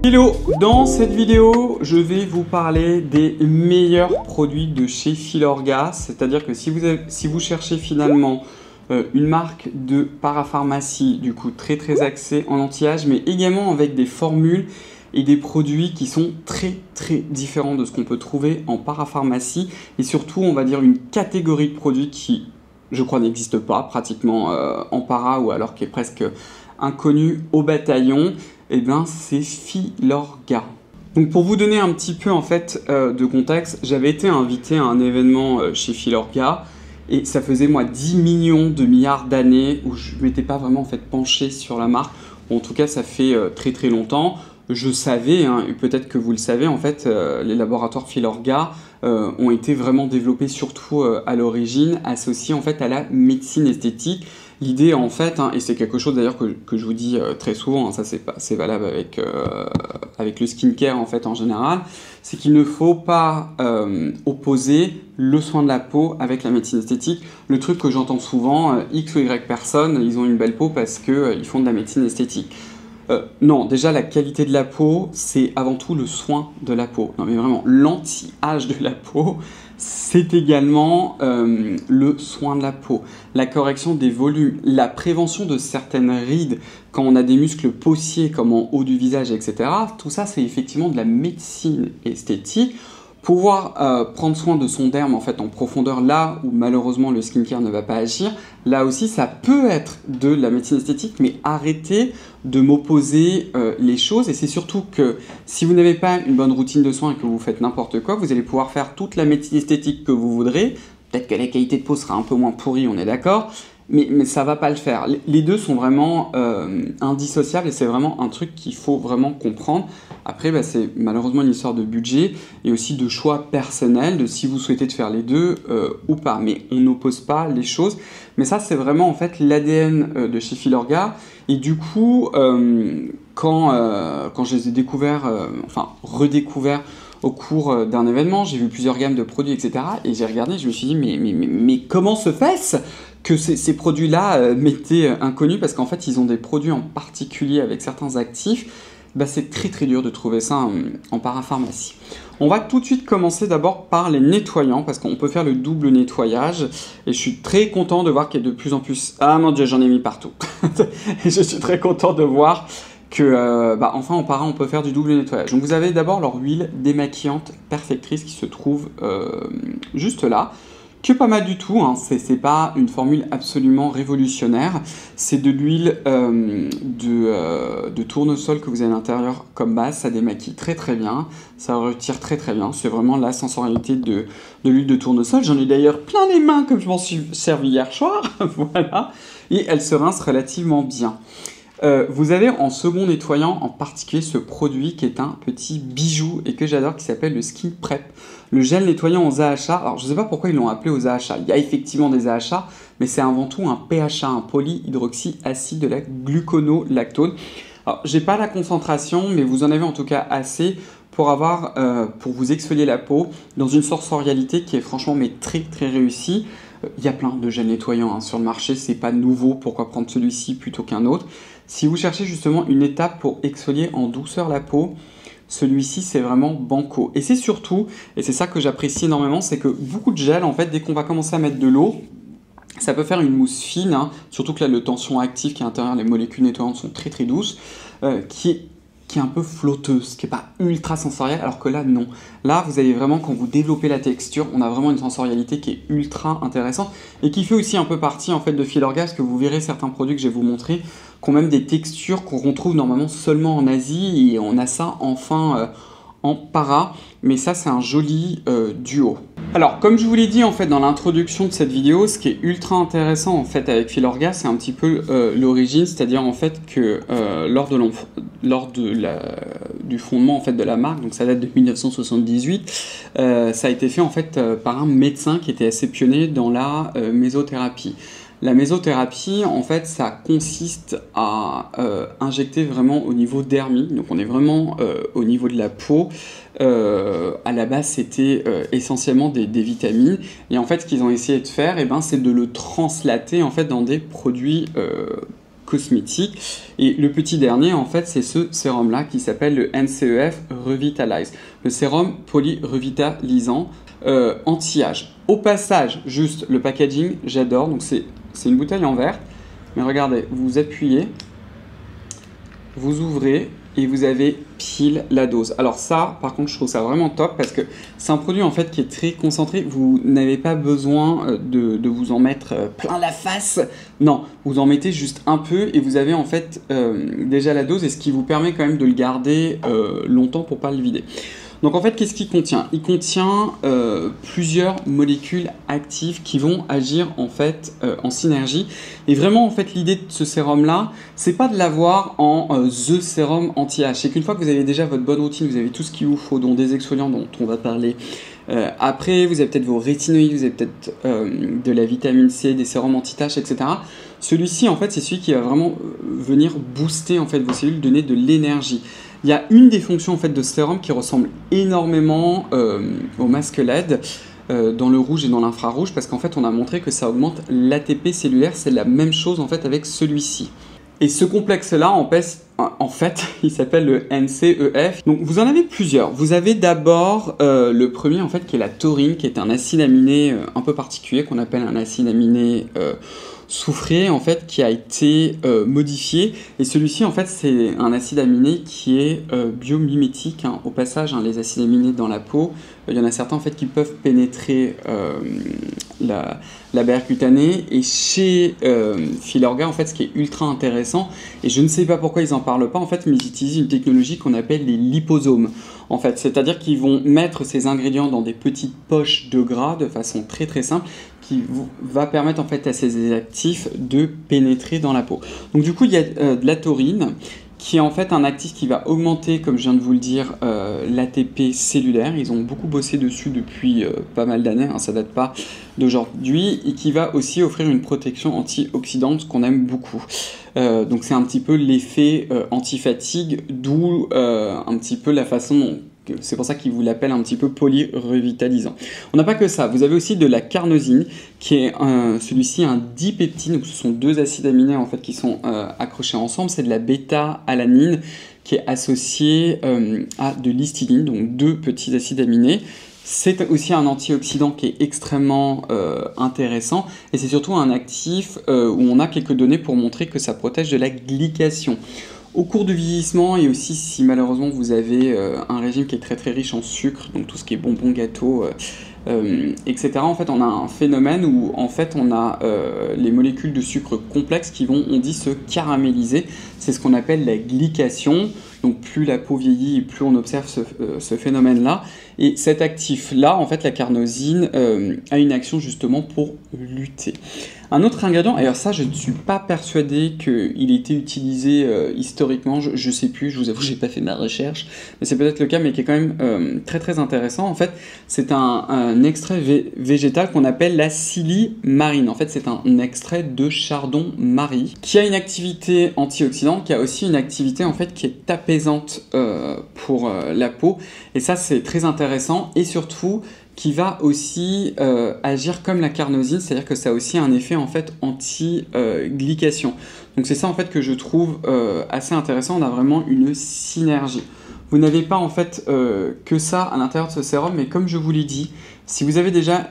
Hello, dans cette vidéo, je vais vous parler des meilleurs produits de chez Filorga. C'est-à-dire que si vous cherchez finalement une marque de parapharmacie, du coup très axée en anti-âge, mais également avec des formules et des produits qui sont très différents de ce qu'on peut trouver en parapharmacie, et surtout on va dire une catégorie de produits qui, je crois, n'existe pas pratiquement en para, ou alors qui est presque inconnu au bataillon, et bien c'est Filorga. Donc pour vous donner un petit peu en fait de contexte, j'avais été invité à un événement chez Filorga, et ça faisait moi 10 millions de milliards d'années où je ne m'étais pas vraiment en fait penché sur la marque. Bon, en tout cas ça fait très longtemps. Je savais, hein, et peut-être que vous le savez, en fait, les laboratoires Filorga ont été vraiment développés surtout à l'origine, associés en fait à la médecine esthétique. L'idée en fait, hein, et c'est quelque chose d'ailleurs que je vous dis très souvent, hein, ça c'est valable avec le skincare en fait en général, c'est qu'il ne faut pas opposer le soin de la peau avec la médecine esthétique. Le truc que j'entends souvent, X ou Y personnes, ils ont une belle peau parce qu'ils font de la médecine esthétique. Non, déjà la qualité de la peau, c'est avant tout le soin de la peau. Non mais vraiment, l'anti-âge de la peau, c'est également le soin de la peau. La correction des volumes, la prévention de certaines rides quand on a des muscles possiers comme en haut du visage, etc. Tout ça, c'est effectivement de la médecine esthétique. Pouvoir prendre soin de son derme en fait en profondeur là où malheureusement le skincare ne va pas agir, là aussi ça peut être de la médecine esthétique, mais arrêtez de m'opposer les choses. Et c'est surtout que si vous n'avez pas une bonne routine de soins et que vous faites n'importe quoi, vous allez pouvoir faire toute la médecine esthétique que vous voudrez. Peut-être que la qualité de peau sera un peu moins pourrie, on est d'accord, mais ça va pas le faire. Les deux sont vraiment indissociables, et c'est vraiment un truc qu'il faut vraiment comprendre. Après, bah, c'est malheureusement une histoire de budget et aussi de choix personnel, de si vous souhaitez de faire les deux ou pas. Mais on n'oppose pas les choses. Mais ça, c'est vraiment en fait l'ADN de chez Filorga. Et du coup, quand je les ai découverts, enfin redécouverts au cours d'un événement, j'ai vu plusieurs gammes de produits, etc. Et j'ai regardé, je me suis dit, mais comment se fait-ce que ces produits-là m'étaient inconnus? Parce qu'en fait, ils ont des produits en particulier avec certains actifs. Bah, c'est très dur de trouver ça en parapharmacie. On va tout de suite commencer d'abord par les nettoyants, parce qu'on peut faire le double nettoyage, et je suis très content de voir qu'il y a de plus en plus... Ah mon Dieu, j'en ai mis partout. Et je suis très content de voir que, enfin en para, on peut faire du double nettoyage. Donc vous avez d'abord leur huile démaquillante perfectrice qui se trouve juste là, que pas mal du tout, hein. C'est pas une formule absolument révolutionnaire, c'est de l'huile de tournesol que vous avez à l'intérieur comme base, ça démaquille très bien, ça retire très bien, c'est vraiment la sensorialité de l'huile de tournesol. J'en ai d'ailleurs plein les mains comme je m'en suis servi hier soir, voilà, et elle se rince relativement bien. Vous avez en second nettoyant en particulier ce produit qui est un petit bijou et que j'adore, qui s'appelle le Skin Prep. Le gel nettoyant aux AHA. Alors je ne sais pas pourquoi ils l'ont appelé aux AHA. Il y a effectivement des AHA, mais c'est avant tout un PHA, un polyhydroxyacide de la gluconolactone. Alors j'ai pas la concentration, mais vous en avez en tout cas assez pour vous exfolier la peau dans une sensorialité qui est franchement très réussie. Il y a plein de gels nettoyants hein, sur le marché, c'est pas nouveau, pourquoi prendre celui-ci plutôt qu'un autre? Si vous cherchez justement une étape pour exfolier en douceur la peau, celui-ci c'est vraiment banco. Et c'est surtout, et c'est ça que j'apprécie énormément, c'est que beaucoup de gels, en fait, dès qu'on va commencer à mettre de l'eau, ça peut faire une mousse fine, hein, surtout que là le tension actif qui est à l'intérieur, les molécules nettoyantes sont très douces, qui est un peu flotteuse, qui n'est pas ultra sensorielle, alors que là, non. Là, vous avez vraiment, quand vous développez la texture, on a vraiment une sensorialité qui est ultra intéressante et qui fait aussi un peu partie en fait de Filorga, parce que vous verrez certains produits que je vais vous montrer qui ont même des textures qu'on retrouve normalement seulement en Asie, et on a ça enfin en para, mais ça c'est un joli duo. Alors comme je vous l'ai dit en fait dans l'introduction de cette vidéo, ce qui est ultra intéressant en fait avec Filorga, c'est un petit peu l'origine, c'est-à-dire en fait que lors du fondement en fait de la marque, donc ça date de 1978. Ça a été fait en fait par un médecin qui était assez pionnier dans la mésothérapie. La mésothérapie, en fait, ça consiste à injecter vraiment au niveau dermis, donc on est vraiment au niveau de la peau. À la base, c'était essentiellement des vitamines, et en fait, ce qu'ils ont essayé de faire, c'est de le translater en fait dans des produits cosmétiques. Et le petit dernier, en fait, c'est ce sérum-là qui s'appelle le NCEF Revitalize, le sérum polyrevitalisant anti-âge. Au passage, juste le packaging, j'adore. Donc c'est une bouteille en verre, mais regardez, vous appuyez, vous ouvrez et vous avez pile la dose. Alors ça, par contre, je trouve ça vraiment top parce que c'est un produit en fait qui est très concentré. Vous n'avez pas besoin de vous en mettre plein la face. Non, vous en mettez juste un peu et vous avez en fait déjà la dose, et ce qui vous permet quand même de le garder longtemps pour pas le vider. Donc en fait, qu'est-ce qu'il contient? Il contient plusieurs molécules actives qui vont agir en fait en synergie. Et vraiment, en fait, l'idée de ce sérum-là, c'est pas de l'avoir en The Sérum Anti-Âge. C'est qu'une fois que vous avez déjà votre bonne routine, vous avez tout ce qu'il vous faut, dont des exfoliants dont on va parler. Après, vous avez peut-être vos rétinoïdes, vous avez peut-être de la vitamine C, des sérums anti-taches, etc. Celui-ci, en fait, c'est celui qui va vraiment venir booster en fait vos cellules, donner de l'énergie. Il y a une des fonctions en fait de ce sérum qui ressemble énormément au masque LED dans le rouge et dans l'infrarouge, parce qu'en fait on a montré que ça augmente l'ATP cellulaire. C'est la même chose en fait avec celui-ci. Et ce complexe-là, en fait, il s'appelle le NCEF. Donc vous en avez plusieurs. Vous avez d'abord le premier en fait qui est la taurine, qui est un acide aminé un peu particulier qu'on appelle un acide aminé soufré en fait, qui a été modifié, et celui-ci en fait c'est un acide aminé qui est biomimétique, hein. Au passage, hein, les acides aminés dans la peau, il y en a certains en fait qui peuvent pénétrer la barrière cutanée, et chez Filorga en fait, ce qui est ultra intéressant, et je ne sais pas pourquoi ils en parlent pas en fait, mais ils utilisent une technologie qu'on appelle les liposomes en fait, c'est-à-dire qu'ils vont mettre ces ingrédients dans des petites poches de gras de façon très très simple, qui va permettre en fait à ces actifs de pénétrer dans la peau. Donc du coup, il y a de la taurine, qui est en fait un actif qui va augmenter, comme je viens de vous le dire, l'ATP cellulaire. Ils ont beaucoup bossé dessus depuis pas mal d'années, hein, ça date pas d'aujourd'hui, et qui va aussi offrir une protection antioxydante qu'on aime beaucoup. Donc c'est un petit peu l'effet anti-fatigue, d'où un petit peu la façon dont... C'est pour ça qu'ils vous l'appellent un petit peu polyrevitalisant. On n'a pas que ça, vous avez aussi de la carnosine, qui est celui-ci un dipeptide, donc ce sont deux acides aminés en fait qui sont accrochés ensemble. C'est de la bêta-alanine qui est associée à de l'histidine, donc deux petits acides aminés. C'est aussi un antioxydant qui est extrêmement intéressant, et c'est surtout un actif où on a quelques données pour montrer que ça protège de la glycation. Au cours du vieillissement, et aussi si malheureusement vous avez un régime qui est très très riche en sucre, donc tout ce qui est bonbons, gâteaux, etc. En fait, on a un phénomène où en fait on a les molécules de sucre complexes qui vont, on dit, se caraméliser. C'est ce qu'on appelle la glycation. Donc plus la peau vieillit, plus on observe ce phénomène-là. Et cet actif-là, en fait, la carnosine, a une action justement pour lutter. Un autre ingrédient, alors ça, je ne suis pas persuadé qu'il ait été utilisé historiquement, je ne sais plus, je vous avoue, je n'ai pas fait ma recherche, mais c'est peut-être le cas, mais qui est quand même très très intéressant. En fait, c'est un extrait végétal qu'on appelle la silimarine. En fait, c'est un extrait de chardon-marie qui a une activité antioxydante, qui a aussi une activité en fait qui est apaisante pour la peau. Et ça, c'est très intéressant, et surtout qui va aussi agir comme la carnosine, c'est-à-dire que ça a aussi un effet en fait anti-glycation. Donc c'est ça en fait que je trouve assez intéressant. On a vraiment une synergie. Vous n'avez pas en fait que ça à l'intérieur de ce sérum, mais comme je vous l'ai dit, si vous avez déjà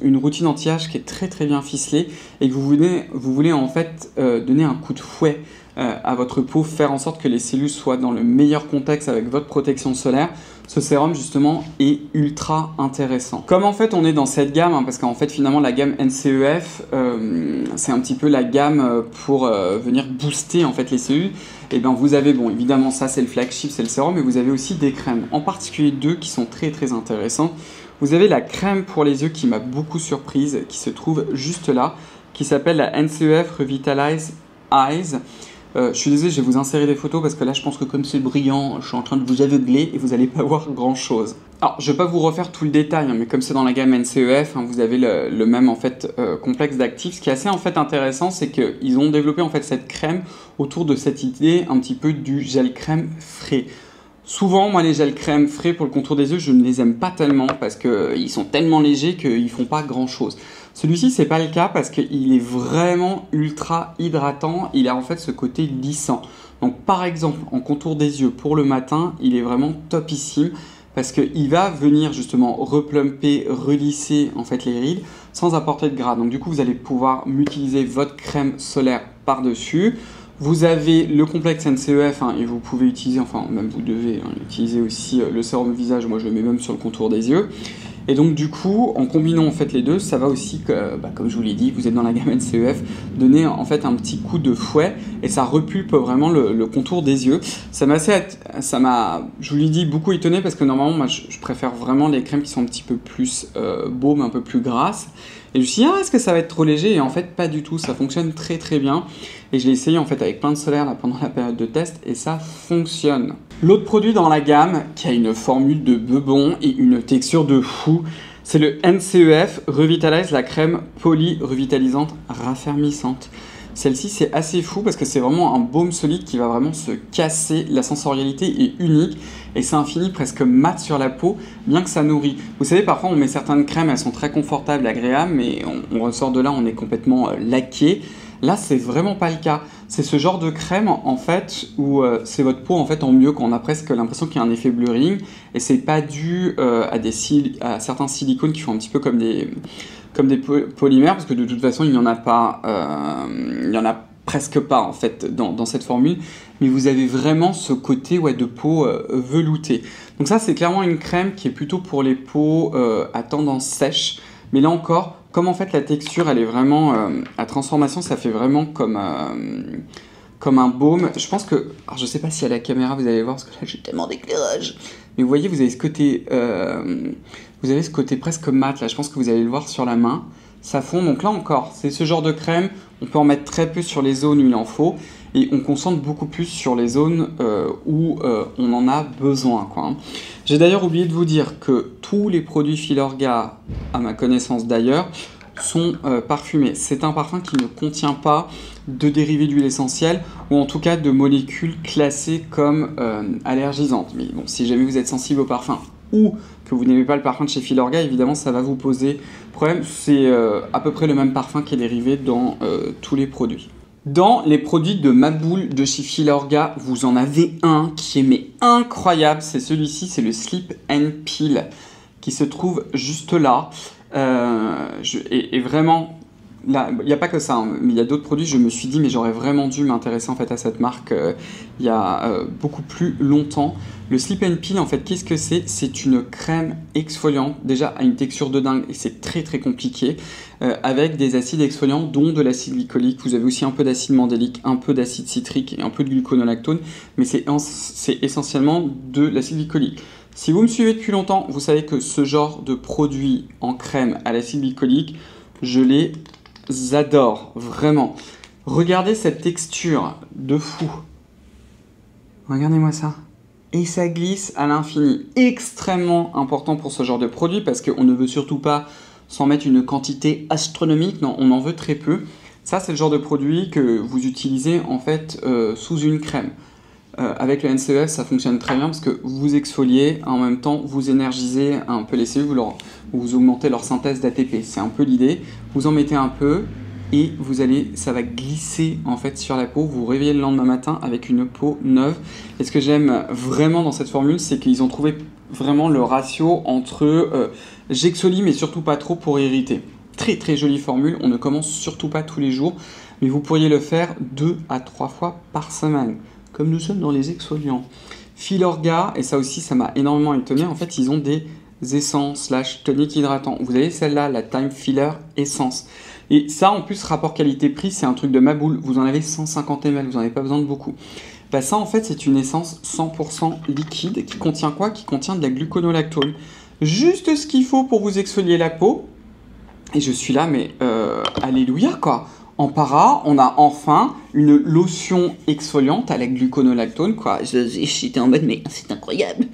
une routine anti-âge qui est très très bien ficelée et que vous voulez en fait donner un coup de fouet à votre peau, faire en sorte que les cellules soient dans le meilleur contexte avec votre protection solaire, ce sérum justement est ultra intéressant. Comme en fait on est dans cette gamme, hein, parce qu'en fait finalement la gamme NCEF, c'est un petit peu la gamme pour venir booster en fait les cellules. Et bien vous avez, bon évidemment ça c'est le flagship, c'est le sérum, mais vous avez aussi des crèmes, en particulier deux qui sont très très intéressantes. Vous avez la crème pour les yeux qui m'a beaucoup surprise, qui se trouve juste là, qui s'appelle la NCEF Revitalize Eyes. Je suis désolé, je vais vous insérer des photos parce que là, je pense que comme c'est brillant, je suis en train de vous aveugler et vous n'allez pas voir grand-chose. Alors, je ne vais pas vous refaire tout le détail, hein, mais comme c'est dans la gamme NCEF, hein, vous avez le même en fait complexe d'actifs. Ce qui est assez en fait intéressant, c'est qu'ils ont développé en fait cette crème autour de cette idée un petit peu du gel crème frais. Souvent, moi, les gels crème frais pour le contour des yeux, je ne les aime pas tellement parce qu'ils sont tellement légers qu'ils ne font pas grand-chose. Celui-ci, c'est pas le cas parce qu'il est vraiment ultra hydratant. Il a en fait ce côté lissant. Donc, par exemple, en contour des yeux pour le matin, il est vraiment topissime parce qu'il va venir justement replumper, relisser en fait les rides sans apporter de gras. Donc, du coup, vous allez pouvoir m'utiliser votre crème solaire par-dessus. Vous avez le complexe NCEF hein, et vous pouvez utiliser, enfin même vous devez utiliser aussi le sérum visage, moi je le mets même sur le contour des yeux. Et donc du coup, en combinant en fait les deux, ça va aussi, comme je vous l'ai dit, vous êtes dans la gamme NCEF, donner en fait un petit coup de fouet et ça repulpe vraiment le contour des yeux. Ça m'a, je vous l'ai dit, beaucoup étonné parce que normalement, moi je préfère vraiment les crèmes qui sont un petit peu plus baumes, un peu plus grasses. Et je me suis dit, est-ce que ça va être trop léger? Et en fait, pas du tout, ça fonctionne très très bien. Et je l'ai essayé en fait avec plein de solaire là, pendant la période de test et ça fonctionne. L'autre produit dans la gamme qui a une formule de bebon et une texture de fou, c'est le NCEF Revitalize, la crème poly-revitalisante raffermissante. Celle-ci, c'est assez fou parce que c'est vraiment un baume solide qui va vraiment se casser. La sensorialité est unique et c'est un fini presque mat sur la peau, bien que ça nourrit. Vous savez, parfois on met certaines crèmes, elles sont très confortables, agréables, mais on ressort de là, on est complètement laqué. Là, c'est vraiment pas le cas. C'est ce genre de crème en fait où c'est votre peau en fait en mieux, quand on a presque l'impression qu'il y a un effet blurring et c'est pas dû à certains silicones qui font un petit peu comme des polymères, parce que de toute façon il n'y en a pas, il y en a presque pas en fait dans cette formule, mais vous avez vraiment ce côté de peau veloutée. Donc ça c'est clairement une crème qui est plutôt pour les peaux à tendance sèche, mais là encore, comme en fait la texture elle est vraiment à transformation, ça fait vraiment comme un baume. Je pense que, alors je sais pas si à la caméra vous allez voir parce que là j'ai tellement d'éclairage, mais vous voyez, vous avez ce côté presque mat là. Je pense que vous allez le voir sur la main. Ça fond, donc là encore, c'est ce genre de crème. On peut en mettre très peu sur les zones où il en faut et on concentre beaucoup plus sur les zones où on en a besoin, quoi. J'ai d'ailleurs oublié de vous dire que tous les produits Filorga, à ma connaissance d'ailleurs, sont parfumés. C'est un parfum qui ne contient pas de dérivés d'huile essentielle ou en tout cas de molécules classées comme allergisantes. Mais bon, si jamais vous êtes sensible au parfum ou que vous n'aimez pas le parfum de chez Filorga, évidemment ça va vous poser problème. C'est à peu près le même parfum qui est dérivé dans tous les produits. Dans les produits de Maboule de chez Filorga, vous en avez un qui est incroyable, c'est celui-ci, c'est le Slip and Peel qui se trouve juste là. Et vraiment, là, il n'y a pas que ça, hein, mais il y a d'autres produits. Je me suis dit, mais j'aurais vraiment dû m'intéresser en fait à cette marque il y a beaucoup plus longtemps. Le Slip and Peel, en fait, qu'est-ce que c'est? C'est une crème exfoliante, déjà à une texture de dingue, et c'est très très compliqué, avec des acides exfoliants, dont de l'acide glycolique. Vous avez aussi un peu d'acide mandélique, un peu d'acide citrique et un peu de gluconolactone, mais c'est essentiellement de l'acide glycolique. Si vous me suivez depuis longtemps, vous savez que ce genre de produit en crème à l'acide glycolique, je les adore, vraiment. Regardez cette texture de fou. Regardez-moi ça. Et ça glisse à l'infini. Extrêmement important pour ce genre de produit parce qu'on ne veut surtout pas s'en mettre une quantité astronomique. Non, on en veut très peu. Ça, c'est le genre de produit que vous utilisez en fait sous une crème. Avec le NCEF, ça fonctionne très bien parce que vous exfoliez, en même temps vous énergisez un peu les cellules, vous augmentez leur synthèse d'ATP. C'est un peu l'idée. Vous en mettez un peu et ça va glisser en fait sur la peau. Vous vous réveillez le lendemain matin avec une peau neuve. Et ce que j'aime vraiment dans cette formule, c'est qu'ils ont trouvé vraiment le ratio entre j'exfolie mais surtout pas trop pour irriter. Très très jolie formule. On ne commence surtout pas tous les jours, mais vous pourriez le faire 2 à 3 fois par semaine. Comme nous sommes dans les exfoliants. Filorga, et ça aussi ça m'a énormément étonné, en fait ils ont des essences / toniques hydratants. Vous avez celle-là, la Time Filler Essence. Et ça en plus, rapport qualité-prix, c'est un truc de Maboule. Vous en avez 150 ml, vous n'en avez pas besoin de beaucoup. Bah ça en fait c'est une essence 100% liquide qui contient quoi? Qui contient de la gluconolactone. Juste ce qu'il faut pour vous exfolier la peau. Et je suis là, mais alléluia quoi. en para, on a enfin une lotion exfoliante à la gluconolactone, quoi. J'étais en mode, mais c'est incroyable.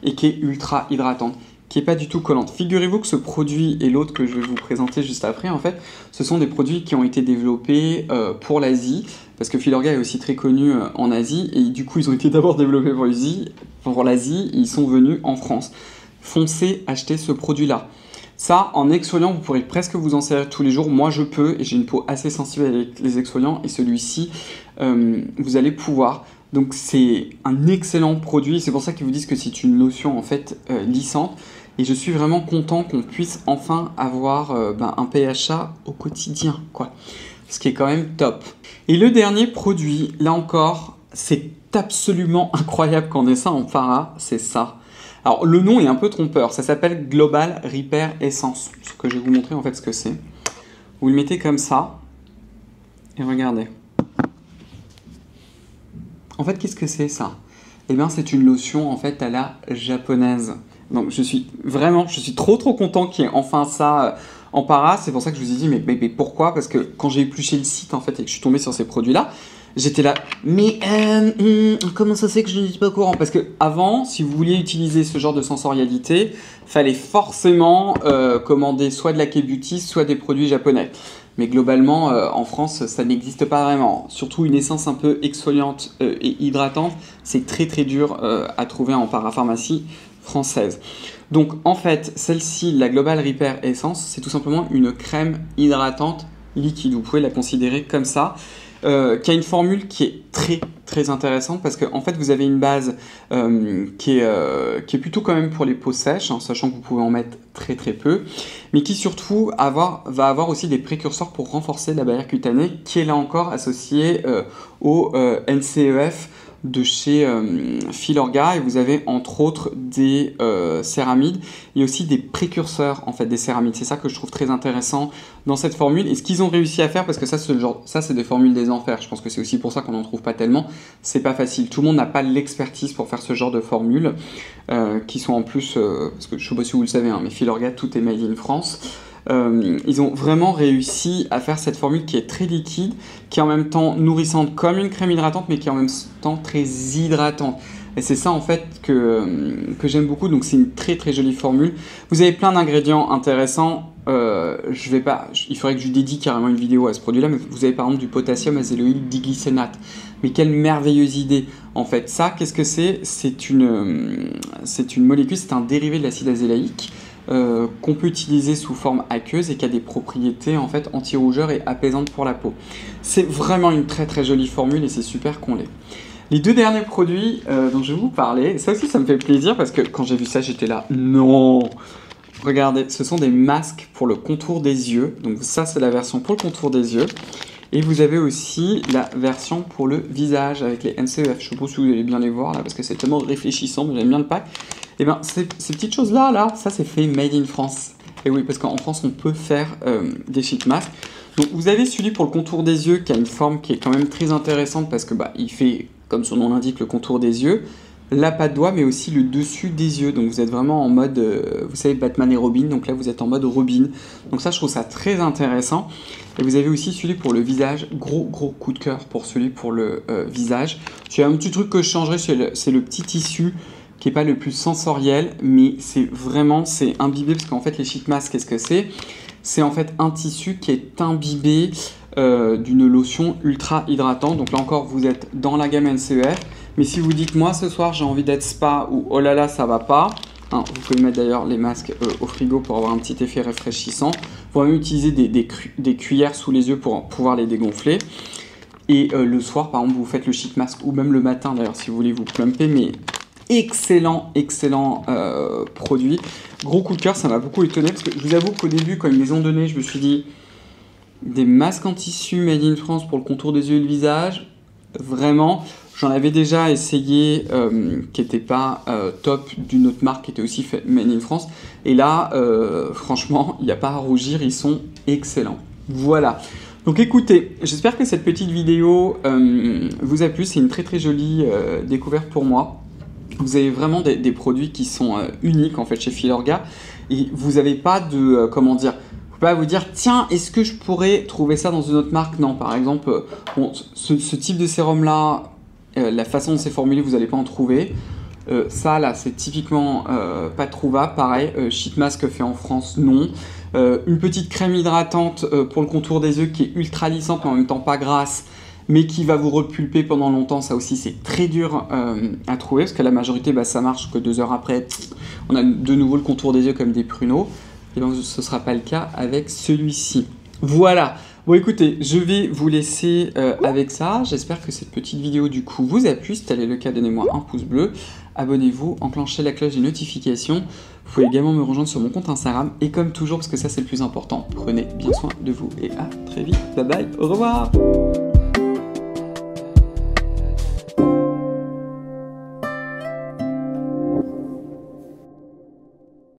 Et qui est ultra hydratante, qui n'est pas du tout collante. Figurez-vous que ce produit et l'autre que je vais vous présenter juste après, en fait, ce sont des produits qui ont été développés pour l'Asie, parce que Filorga est aussi très connu en Asie, et du coup, ils ont été d'abord développés pour l'Asie, ils sont venus en France. Foncez acheter ce produit-là. Ça, en exfoliant, vous pourrez presque vous en servir tous les jours. Moi, je peux, et j'ai une peau assez sensible avec les exfoliants, et celui-ci, vous allez pouvoir. Donc, c'est un excellent produit. C'est pour ça qu'ils vous disent que c'est une lotion, en fait, lissante. Et je suis vraiment content qu'on puisse enfin avoir un PHA au quotidien, quoi. Ce qui est quand même top. Et le dernier produit, là encore, c'est absolument incroyable qu'on ait ça en para, c'est ça. Alors, le nom est un peu trompeur. Ça s'appelle Global Repair Essence. Ce que je vais vous montrer en fait ce que c'est. Vous le mettez comme ça. Et regardez. En fait, qu'est-ce que c'est ça? Eh bien, c'est une lotion en fait à la japonaise. Donc, je suis trop content qu'il y ait enfin ça en para. C'est pour ça que je vous ai dit, mais pourquoi? Parce que quand j'ai épluché le site en fait et que je suis tombé sur ces produits-là, j'étais là, mais comment ça se fait que je ne suis pas au courant? Parce que avant, si vous vouliez utiliser ce genre de sensorialité, fallait forcément commander soit de la K-Beauty, soit des produits japonais. Mais globalement, en France, ça n'existe pas vraiment. Surtout une essence un peu exfoliante et hydratante, c'est très très dur à trouver en parapharmacie française. Donc en fait, celle-ci, la Global Repair Essence, c'est tout simplement une crème hydratante liquide. Vous pouvez la considérer comme ça. Qui a une formule qui est très très intéressante parce qu'en fait vous avez une base qui est plutôt quand même pour les peaux sèches, hein, sachant que vous pouvez en mettre très très peu, mais qui surtout va avoir aussi des précurseurs pour renforcer la barrière cutanée, qui est là encore associé au NCEF de chez Filorga, et vous avez entre autres des céramides et aussi des précurseurs en fait des céramides. C'est ça que je trouve très intéressant dans cette formule, et ce qu'ils ont réussi à faire, parce que ça c'est des formules des enfers, je pense que c'est aussi pour ça qu'on n'en trouve pas tellement, c'est pas facile, tout le monde n'a pas l'expertise pour faire ce genre de formules qui sont en plus, parce que je sais pas si vous le savez, hein, mais Filorga tout est made in France. Ils ont vraiment réussi à faire cette formule qui est très liquide, qui est en même temps nourrissante comme une crème hydratante, mais qui est en même temps très hydratante. Et c'est ça en fait que j'aime beaucoup, donc c'est une très très jolie formule. Vous avez plein d'ingrédients intéressants. Il faudrait que je dédie carrément une vidéo à ce produit-là, mais vous avez par exemple du potassium azéloïde diglycénate. Mais quelle merveilleuse idée en fait. Ça, qu'est-ce que c'est? C'est une molécule, c'est un dérivé de l'acide azélaïque. Qu'on peut utiliser sous forme aqueuse et qui a des propriétés en fait anti-rougeur et apaisantes pour la peau. C'est vraiment une très très jolie formule et c'est super qu'on l'ait. Les deux derniers produits dont je vais vous parler, ça aussi ça me fait plaisir parce que quand j'ai vu ça j'étais là, non! Regardez, ce sont des masques pour le contour des yeux. Donc ça c'est la version pour le contour des yeux. Et vous avez aussi la version pour le visage avec les NCEF. Je ne sais pas si vous allez bien les voir là parce que c'est tellement réfléchissant, mais j'aime bien le pack. Et bien ces petites choses là, ça c'est fait made in France. Et oui, parce qu'en France on peut faire des sheet masks. Donc vous avez celui pour le contour des yeux qui a une forme qui est quand même très intéressante parce que il fait, comme son nom l'indique, le contour des yeux. La patte doigt, mais aussi le dessus des yeux. Donc vous êtes vraiment en mode, vous savez, Batman et Robin. Donc là, vous êtes en mode Robin. Donc ça, je trouve ça très intéressant. Et vous avez aussi celui pour le visage. Gros coup de cœur pour celui pour le visage. C'est un petit truc que je changerais, c'est le petit tissu qui n'est pas le plus sensoriel, mais c'est imbibé, parce qu'en fait, les sheet masks, qu'est-ce que c'est? C'est en fait un tissu qui est imbibé d'une lotion ultra hydratante. Donc là encore, vous êtes dans la gamme NCEF. Mais si vous dites, moi ce soir j'ai envie d'être spa ou oh là là ça va pas, hein, vous pouvez mettre d'ailleurs les masques au frigo pour avoir un petit effet rafraîchissant. Vous pouvez même utiliser des cuillères sous les yeux pour pouvoir les dégonfler. Et le soir par exemple vous faites le sheet mask, ou même le matin d'ailleurs si vous voulez vous plumper, mais excellent produit. Gros coup de cœur, ça m'a beaucoup étonné parce que je vous avoue qu'au début quand ils me les ont donnés, je me suis dit des masques en tissu made in France pour le contour des yeux et le visage, vraiment. J'en avais déjà essayé qui n'était pas top, d'une autre marque qui était aussi fait made in France. Et là, franchement, il n'y a pas à rougir, ils sont excellents. Voilà. Donc écoutez, j'espère que cette petite vidéo vous a plu. C'est une très très jolie découverte pour moi. Vous avez vraiment des produits qui sont uniques en fait chez Filorga. Et vous n'avez pas de, peux pas vous dire, tiens, est-ce que je pourrais trouver ça dans une autre marque? Non, par exemple, bon, ce type de sérum-là, la façon dont c'est formulé, vous n'allez pas en trouver. Ça, là, c'est typiquement pas trouvable. Pareil, sheet mask fait en France, non. Une petite crème hydratante pour le contour des yeux qui est ultra lissante, mais en même temps pas grasse, mais qui va vous repulper pendant longtemps. Ça aussi, c'est très dur à trouver, parce que la majorité, bah, ça marche que 2 heures après. On a de nouveau le contour des yeux comme des pruneaux. Et donc, ce ne sera pas le cas avec celui-ci. Voilà. Bon, écoutez, je vais vous laisser avec ça. J'espère que cette petite vidéo, du coup, vous a plu. Si tel est le cas, donnez-moi un pouce bleu. Abonnez-vous, enclenchez la cloche des notifications. Vous pouvez également me rejoindre sur mon compte Instagram. Et comme toujours, parce que ça, c'est le plus important, prenez bien soin de vous. Et à très vite. Bye bye. Au revoir.